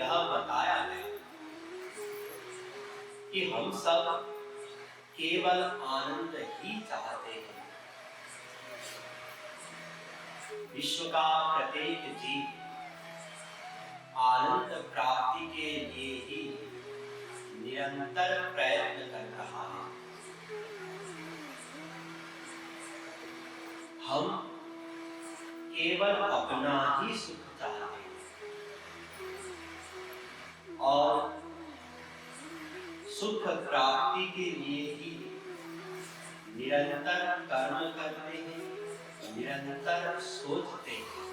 यह बताया गया कि हम सब केवल आनंद ही चाहते हैं। विश्व का प्रत्येक जीव आनंद प्राप्ति के लिए ही निरंतर प्रयत्न कर रहा है। हम केवल अपना ही सुख चाहते हैं और सुख प्राप्ति के लिए ही निरंतर कर्म करते हैं, निरंतर सोचते हैं।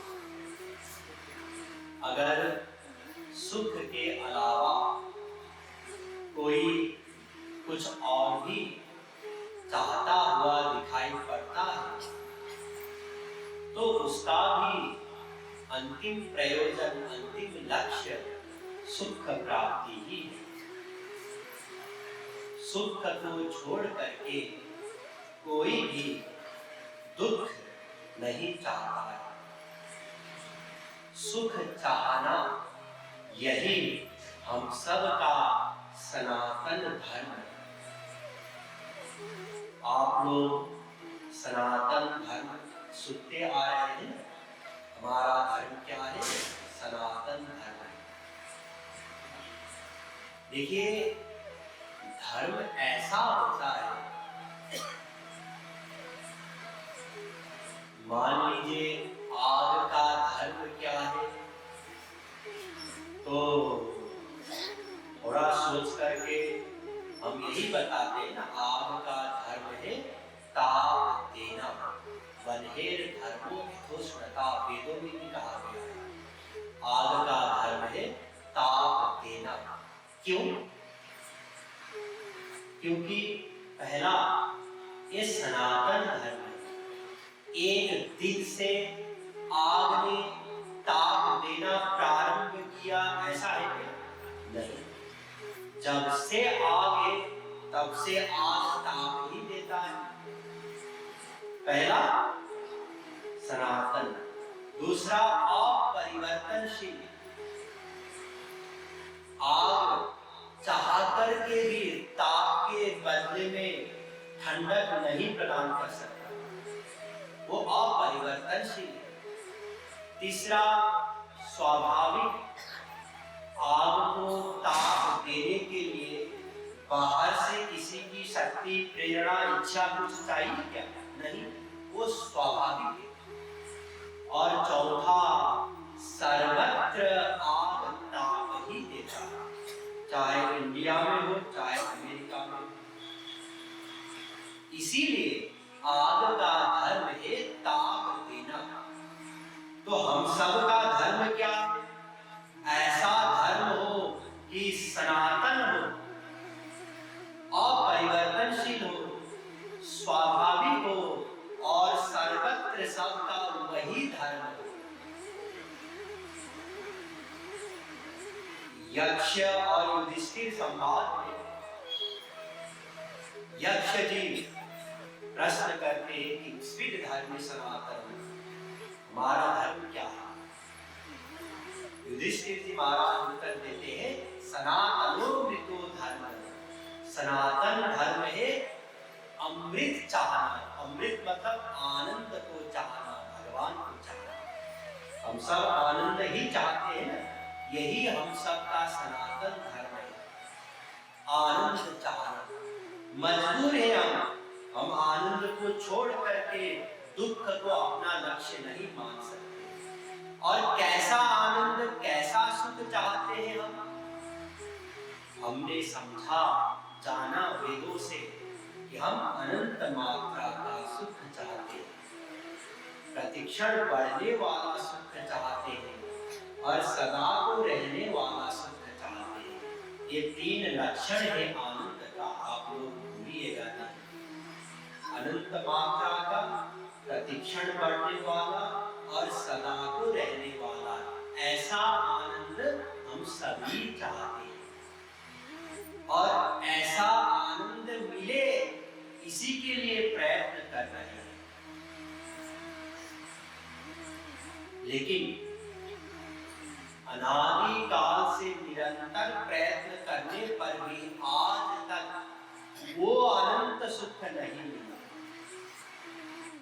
अगर सुख के अलावा कोई कुछ और भी चाहता हुआ दिखाई पड़ता है तो उसका भी अंतिम प्रयोजन, अंतिम लक्ष्य सुख प्राप्ति ही है। सुख को छोड़ करके कोई भी दुख नहीं चाहता है। सुख चाहना यही हम सब का सनातन धर्म है। आप लोग सनातन धर्म सुनते आ रहे हैं। हमारा धर्म क्या है? सनातन धर्म है। देखिए, धर्म ऐसा होता है, मान लीजिए आग का धर्म क्या है, तो थोड़ा सोच करके हम यही बताते हैं ना, आग का धर्म है ताप देना। वन्हेर धर्मो यथोष्णता, वेदों में भी कहा गया है। आग का धर्म है ताप देना। क्यों? क्योंकि पहला ये सनातन धर्म है। एक दिन से आग ने ताप देना प्रारंभ किया, ऐसा है क्या? नहीं। जब से आग है तब से आग ताप ही देता है। पहला सनातन, दूसरा अपरिवर्तनशील। आग चाह करके भी ताप के बदले में ठंडक नहीं प्रदान कर सकता, वो अपरिवर्तनशील है। तीसरा स्वाभाविक, आग को ताप देने के लिए बाहर से किसी की शक्ति, प्रेरणा, इच्छा कुछ चाहिए क्या? नहीं, वो स्वाभाविक है। और चौथा सर्वत्र आग ताप ही देता है, चाहे इंडिया में हो चाहे अमेरिका में हो। इसीलिए आग का धर्म है ताप देना। तो हम सब का धर्म क्या है? ऐसा धर्म हो कि सनातन हो, अपरिवर्तनशील हो, स्वाभाविक हो और सर्वत्र सबका वही धर्म हो। यक्ष और युधिष्ठिर संवाद में यक्ष जी प्रश्न करते हैं कि स्विद धर्म सनातन, हमारा धर्म क्या है? युधिष्ठिर जी महाराज उत्तर देते हैं सनातनोऽमृतो धर्म। सनातन धर्म है अमृत चाहना। अमृत मतलब आनंद को चाहना, भगवान को चाहना। हम सब आनंद ही चाहते हैं ना, यही हम सब का सनातन धर्म है, आनंद चाहना। मजबूर है हम आनंद को छोड़ करके दुख को अपना लक्ष्य नहीं मान सकते। और कैसा आनंद, कैसा सुख चाहते हैं हम? हमने समझा, जाना वेदों से कि हम अनंत मात्रा का सुख चाहते हैं, प्रतिक्षण बढ़ने वाला सुख चाहते हैं और सदा को रहने वाला सुख चाहते हैं। ये तीन लक्षण है आनंद का, आप लोग भूलिएगा नहीं। अनंत मात्रा का, प्रतिक्षण बढ़ने वाला और सदा को रहने वाला, ऐसा आनंद हम सभी चाहते हैं। और ऐसा आनंद मिले, इसी के लिए प्रयत्न कर रहे हैं। लेकिन अनादि काल से निरंतर प्रयत्न करने पर भी आज तक वो अनंत सुख नहीं मिला।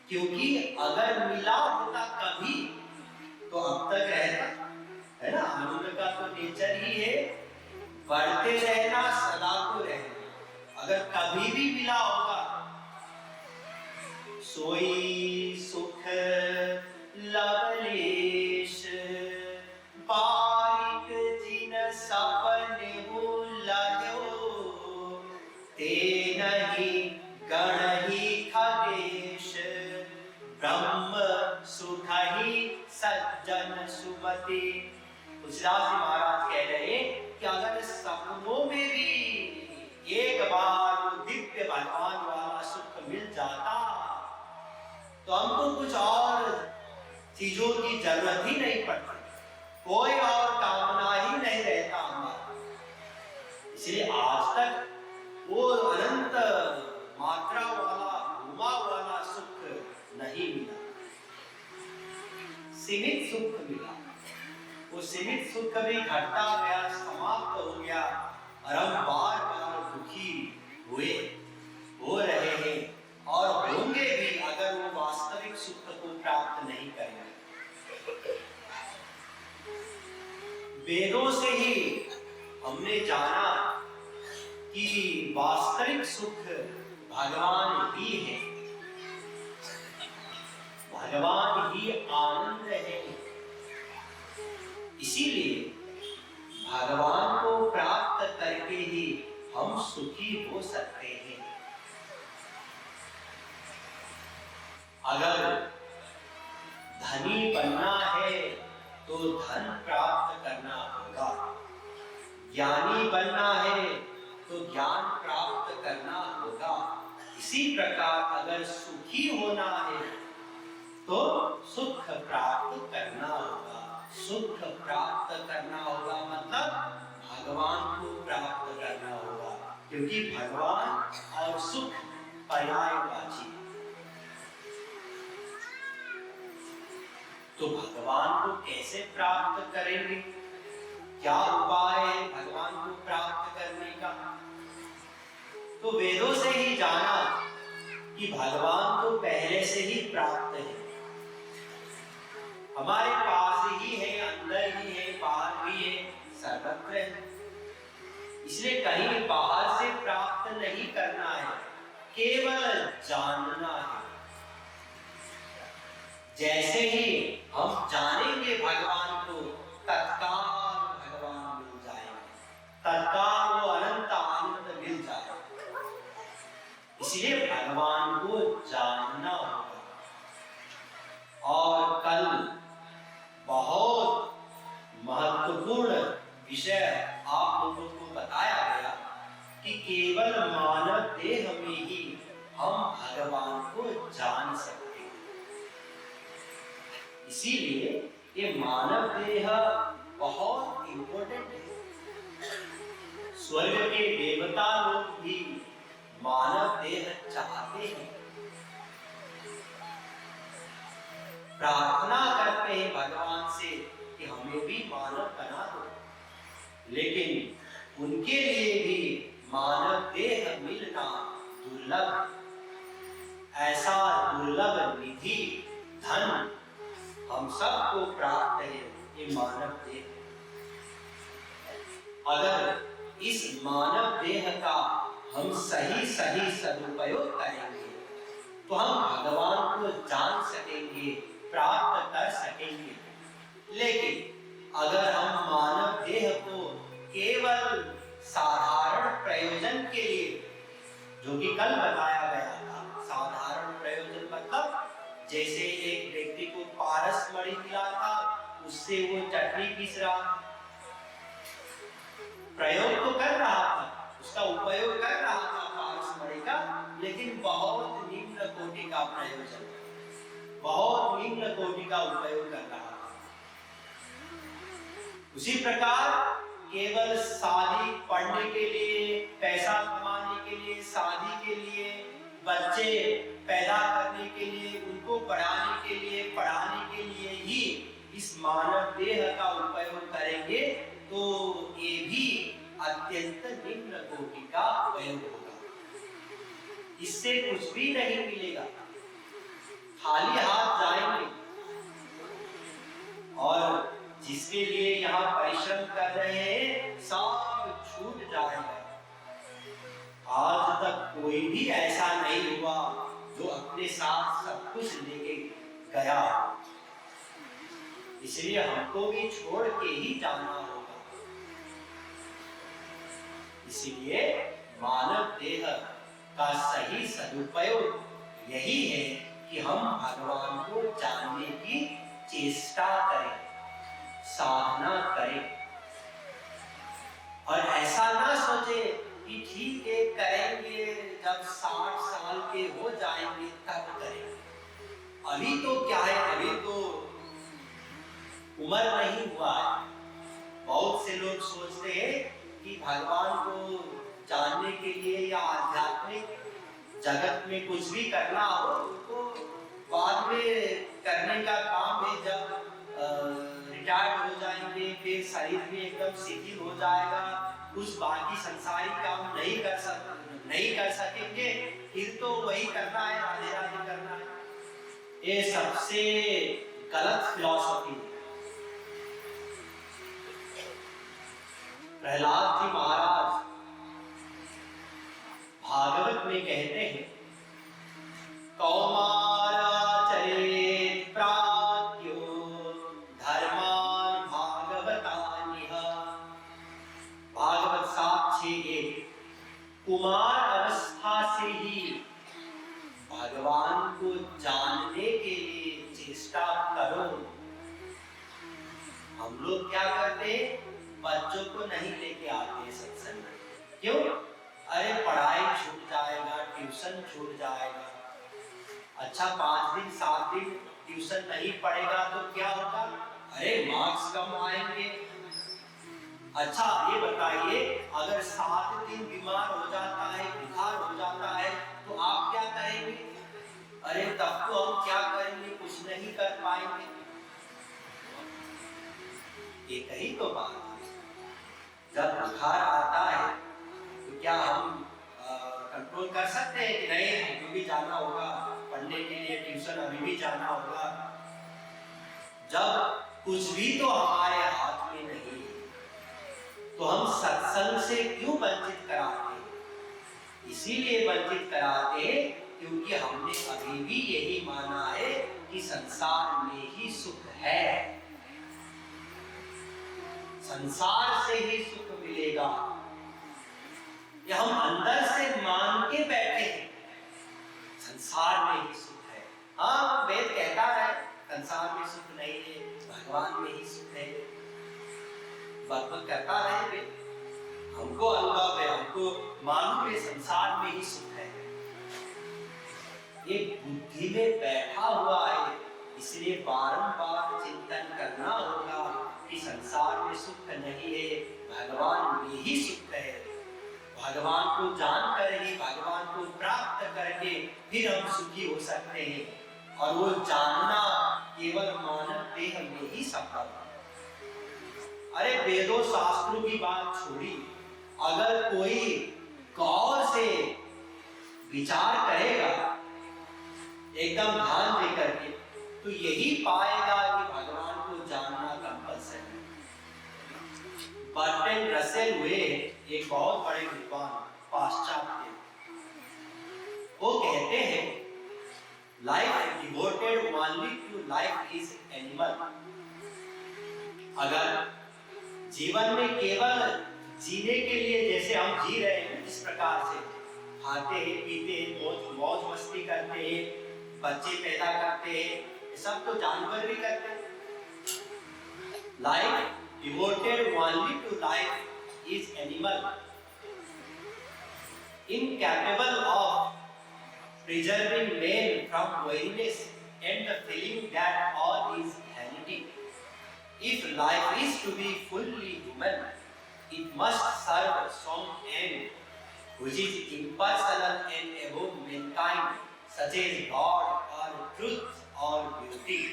क्योंकि अगर मिला होता कभी तो अब तक रहता, है ना। आनंद का तो नेचर ही है बढ़ते रहना, सदा को रहना। अगर कभी भी मिला होगा, सोई सुख लवलेश बारिक जिन सपने लग्यो, ते नहीं गण ही खगेश ब्रह्म सुख ही सज्जन सुमति। तुलसीदास जी महाराज कह रहे कि अगर सपनों में भी एक बार वो दिव्य भगवान वाला सुख मिल जाता तो हमको कुछ और चीजों की जरूरत ही नहीं पड़ती, कोई और कामना ही नहीं रहता हमारा। इसलिए आज तक वो अनंत मात्रा वाला उमा वाला सुख नहीं मिला, सीमित सुख मिला। वो सीमित सुख भी घटता गया, समाप्त हो गया और हम बार बार दुखी हुए, हो रहे हैं और होंगे भी अगर वो वास्तविक सुख को प्राप्त नहीं करेंगे। वेदों से ही हमने जाना कि वास्तविक सुख भगवान ही है, भगवान ही आनंद है। इसीलिए भगवान को प्राप्त करके ही हम सुखी हो सकते हैं। अगर धनी बनना है तो धन प्राप्त करना होगा, ज्ञानी बनना है तो ज्ञान प्राप्त करना होगा। इसी प्रकार अगर सुखी होना है तो सुख प्राप्त करना होगा। सुख प्राप्त करना होगा मतलब भगवान को प्राप्त करना होगा, क्योंकि भगवान और सुख पर्यायवाची। तो भगवान को कैसे प्राप्त करेंगे, क्या उपाय है भगवान को प्राप्त करने का? तो वेदों से ही जाना कि भगवान तो पहले से ही प्राप्त है, हमारे पास ही है, अंदर ही है, बाहर भी है, सर्वत्र है। इसलिए कहीं बाहर से प्राप्त नहीं करना है, केवल जानना है। जैसे ही हम जानेंगे भगवान को, तत्काल भगवान मिल जाएंगे, तत्काल वो अनंत आनंद मिल जाएगा। इसलिए भगवान को जानना होगा। और कल बहुत महत्वपूर्ण विषय आप लोगों को बताया गया कि केवल मानव देह में ही हम भगवान को जान सकते हैं। इसीलिए ये मानव देह बहुत इंपॉर्टेंट है। स्वर्ग के देवता लोग भी मानव देह चाहते हैं, प्रार्थना करते हैं भगवान से कि हमें भी मानव बना दो, लेकिन उनके लिए भी मानव देह मिलना दुर्लभ। ऐसा दुर्लभ निधि धन हम सबको प्राप्त है, ये मानव देह। अगर इस मानव देह का हम सही सही सदुपयोग करेंगे तो हम भगवान को जान सकेंगे, प्राप्त कर सकेंगे। लेकिन अगर हम मानव देह को केवल साधारण प्रयोजन के लिए, जो कि कल बताया गया था, साधारण प्रयोजन मतलब जैसे एक व्यक्ति को पारस मणि मिला था, उससे वो चटनी पीस रहा, प्रयोग तो कर रहा था, उसका उपयोग कर रहा था पारस मणि का, लेकिन बहुत निम्न कोटि का प्रयोजन, बहुत निम्न कोटि का उपयोग कर रहा था। उसी प्रकार केवल शादी पढ़ने के लिए, पैसा कमाने के लिए, शादी के लिए, बच्चे पैदा करने के लिए, उनको पढ़ाने के लिए, पढ़ाने के लिए ही इस मानव देह का उपयोग करेंगे तो अत्यंत निम्न कोटि का उपयोग होगा। इससे कुछ भी नहीं मिलेगा, खाली हाथ जाएंगे। और जिसके लिए यहाँ परिश्रम कर रहे हैं सब छूट जाएगा। आज तक कोई भी ऐसा नहीं हुआ जो अपने साथ सब कुछ लेके गया, इसलिए हमको भी छोड़ के ही जाना होगा। इसलिए मानव देह का सही सदुपयोग यही है कि हम भगवान को जानने की चेष्टा करें, साधना करें। और ऐसा ना सोचे कि ठीक है करेंगे, जब 60 साल के हो जाएंगे तब करेंगे। अभी तो क्या है, अभी तो उम्र नहीं हुआ है। बहुत से लोग सोचते हैं कि भगवान को जानने के लिए या आध्यात्मिक जगत में कुछ भी करना हो तो बाद में करने का काम है, जब रिटायर्ड हो जाएंगे, फिर शरीर भी एकदम शिथिल हो जाएगा, कुछ बाकी संसारिक काम नहीं कर सकेंगे, फिर तो वही करना है, राधे राधे करना है। ये सबसे गलत फिलॉसफी है। प्रहलाद जी महाराज भागवत में कहते हैं, कौमाराचरेत् प्राज्ञो धर्मान् भागवतान्यः। भागवत 7:6 कुमार अवस्था से ही भगवान को जानने के लिए चेष्टा करो। हम लोग क्या करते हैं, बच्चों को नहीं लेके आते सत्संग में। क्यों? अरे पढ़ाई छूट जाएगा, ट्यूशन छूट जाएगा। अच्छा 5 दिन 7 दिन ट्यूशन नहीं पढ़ेगा तो क्या होगा? अरे मार्क्स कम आएंगे। अच्छा ये बताइए, अगर 7 दिन बीमार हो जाता है, बुखार हो जाता है तो आप क्या करेंगे? अरे तब तो हम क्या करेंगे, कुछ नहीं कर पाएंगे। एक ही तो बात है। जब बुखार आता है तो क्या हम कंट्रोल कर सकते हैं कि नहीं, हमको भी जाना होगा पढ़ने के लिए, ट्यूशन अभी भी जाना होगा? जब कुछ भी तो हमारे हाथ में नहीं है तो हम सत्संग से क्यों वंचित कराते हैं? इसीलिए वंचित कराते हैं क्योंकि हमने अभी भी यही माना है कि संसार में ही सुख है, संसार से ही सुख मिलेगा। ये हम अंदर से मान के बैठे हैं संसार में ही सुख है। हाँ वेद कहता है संसार में सुख नहीं है, भगवान में ही सुख है, बात करता है वेद। हमको अनुभव है, हमको मालूम है संसार में ही सुख है। ये बुद्धि में बैठा हुआ है, इसलिए बारंबार चिंतन करना होगा कि संसार में सुख नहीं है, भगवान में ही सुख है। भगवान को जानकर ही, भगवान को प्राप्त करके फिर हम सुखी हो सकते हैं। और वो जानना केवल मानव देह में ही संभव है। अरे वेदों शास्त्रों की बात छोड़ी, अगर कोई गौर से विचार करेगा एकदम ध्यान देकर के, तो यही पाएगा कि भगवान को जानना कंपल्सरी है। बर्ट्रैंड रसेल हुए एक बहुत बड़े विद्वान पाश्चात्य, वो कहते हैं life devoted only to life is animal. अगर जीवन में केवल जीने के लिए, जैसे हम जी रहे हैं इस प्रकार से, खाते हैं पीते हैं, मौज मस्ती करते हैं, बच्चे पैदा करते हैं, ये सब तो जानवर भी करते हैं। Life devoted only to life is animal, incapable of preserving man from weariness and the feeling that all is vanity. If life is to be fully human, it must serve some end which is impersonal and above mankind, such as God or truth or beauty.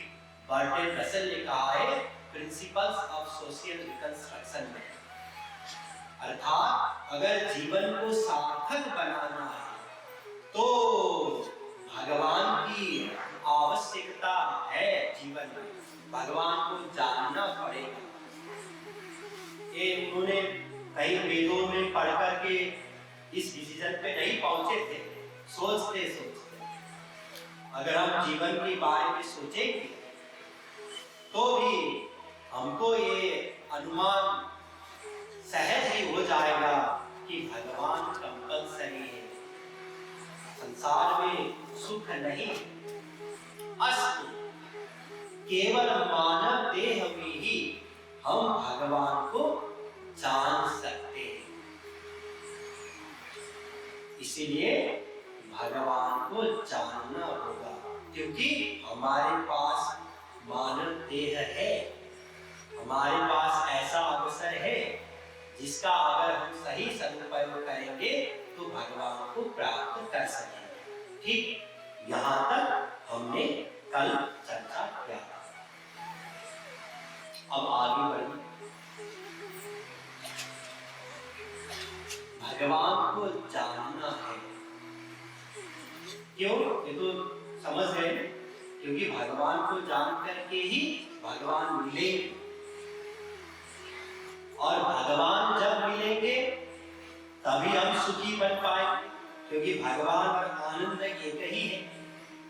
Bertrand Russell ने कहा है principles of social reconstruction में, अर्थात अगर जीवन को सार्थक बनाना है तो भगवान की आवश्यकता है। जीवन में भगवान को जानना पड़ेगा। ये उन्होंने कई वेदों में पढ़ करके इस डिसीजन पे नहीं पहुंचे थे। सोचते सोचते अगर हम जीवन के बारे में सोचेंगे तो भी हमको ये अनुमान सहज ही हो जाएगा कि भगवान कंपल्सरी है। संसार में सुख नहीं, अस्त केवल मानव देह में ही हम भगवान को जान सकते हैं। इसीलिए भगवान को जानना होगा, क्योंकि हमारे पास मानव देह है, हमारे पास ऐसा अवसर है जिसका अगर हम सही सदुपयोग करेंगे तो भगवान को प्राप्त कर सकेंगे। ठीक यहाँ तक हमने कल चर्चा किया। अब आगे बढ़िए। भगवान को जानना है। क्यों? ये तो समझ गए, क्योंकि भगवान को जान करके ही भगवान मिलेंगे, और भगवान जब मिलेंगे तभी हम सुखी बन पाएंगे, क्योंकि भगवान और आनंद एक ही है,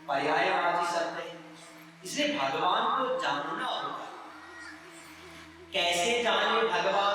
पर्यायवाची शब्द है। इसलिए भगवान को जानना होगा। कैसे जाने भगवान